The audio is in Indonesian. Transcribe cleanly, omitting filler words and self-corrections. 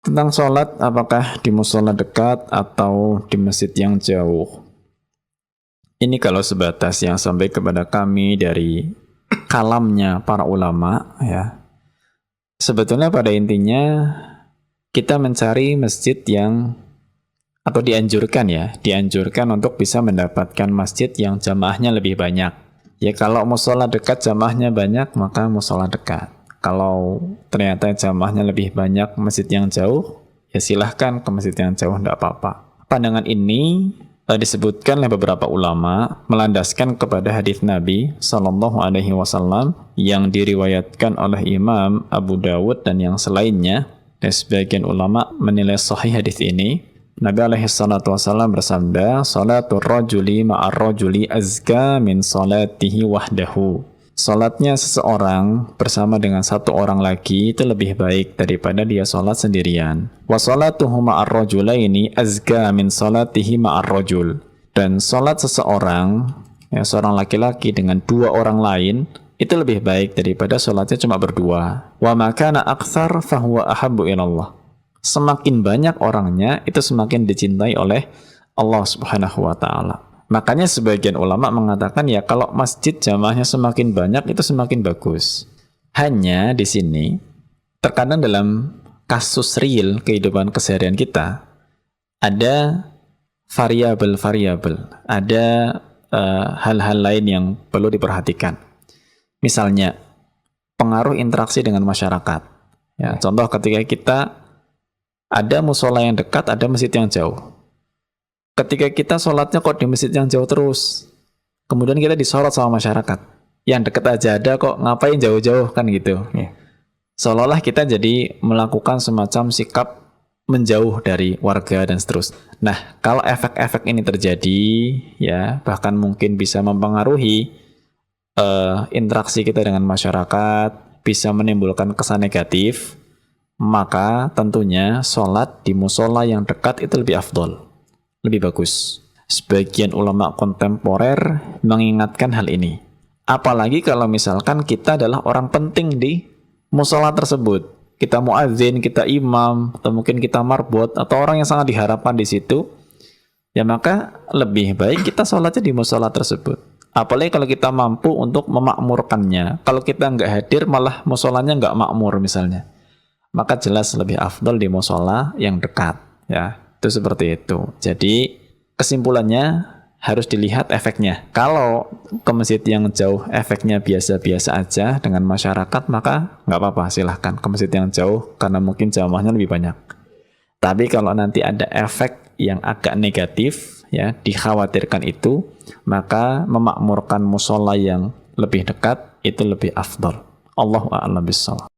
Tentang sholat, apakah di musola dekat atau di masjid yang jauh? Ini kalau sebatas yang sampai kepada kami dari kalamnya para ulama, ya. Sebetulnya pada intinya kita mencari masjid yang, atau dianjurkan untuk bisa mendapatkan masjid yang jamaahnya lebih banyak. Ya kalau musola dekat jamaahnya banyak, maka musola dekat. Kalau ternyata jamaahnya lebih banyak masjid yang jauh, ya silahkan ke masjid yang jauh, tidak apa-apa. Pandangan ini disebutkan oleh beberapa ulama melandaskan kepada hadis Nabi Shallallahu Alaihi Wasallam yang diriwayatkan oleh Imam Abu Dawud dan yang selainnya. Dan sebagian ulama menilai sahih hadis ini. Nabi alaihi salatu wasallam bersabda, "Salatul rajuli ma'ar rajuli azka min salatihi wahdahu." Salatnya seseorang bersama dengan satu orang lagi itu lebih baik daripada dia salat sendirian. Wa salatuhu ma'ar rajulaini azka min salatihi ma'ar rajul. Dan salat seseorang, ya, seorang laki-laki dengan dua orang lain itu lebih baik daripada salatnya cuma berdua. Wa ma kana aktsar fahuwa ahabbu ilallah. Semakin banyak orangnya itu semakin dicintai oleh Allah Subhanahu wa taala. Makanya sebagian ulama mengatakan ya kalau masjid jamaahnya semakin banyak itu semakin bagus. Hanya di sini terkadang dalam kasus real kehidupan keseharian kita ada variabel-variabel, ada hal-hal lain yang perlu diperhatikan. Misalnya pengaruh interaksi dengan masyarakat. Ya, contoh ketika kita ada musola yang dekat, ada masjid yang jauh. Ketika kita sholatnya kok di masjid yang jauh terus, kemudian kita disorot sama masyarakat. Yang dekat aja ada kok, ngapain jauh-jauh, kan gitu. Seolah-olah kita jadi melakukan semacam sikap menjauh dari warga dan seterusnya. Nah, kalau efek-efek ini terjadi, ya bahkan mungkin bisa mempengaruhi interaksi kita dengan masyarakat, bisa menimbulkan kesan negatif, maka tentunya sholat di musola yang dekat itu lebih afdol, lebih bagus. Sebagian ulama kontemporer mengingatkan hal ini. Apalagi kalau misalkan kita adalah orang penting di musola tersebut. Kita muadzin, kita imam, atau mungkin kita marbot, atau orang yang sangat diharapkan di situ, ya maka lebih baik kita sholatnya di musola tersebut. Apalagi kalau kita mampu untuk memakmurkannya. Kalau kita nggak hadir, malah musolanya nggak makmur misalnya, maka jelas lebih afdal di musola yang dekat. Ya, itu seperti itu. Jadi kesimpulannya harus dilihat efeknya. Kalau ke masjid yang jauh efeknya biasa-biasa aja dengan masyarakat, maka nggak apa-apa, silahkan ke masjid yang jauh karena mungkin jamaahnya lebih banyak. Tapi kalau nanti ada efek yang agak negatif, ya dikhawatirkan itu, maka memakmurkan musola yang lebih dekat itu lebih afdal. Allahu a'lam bishawab.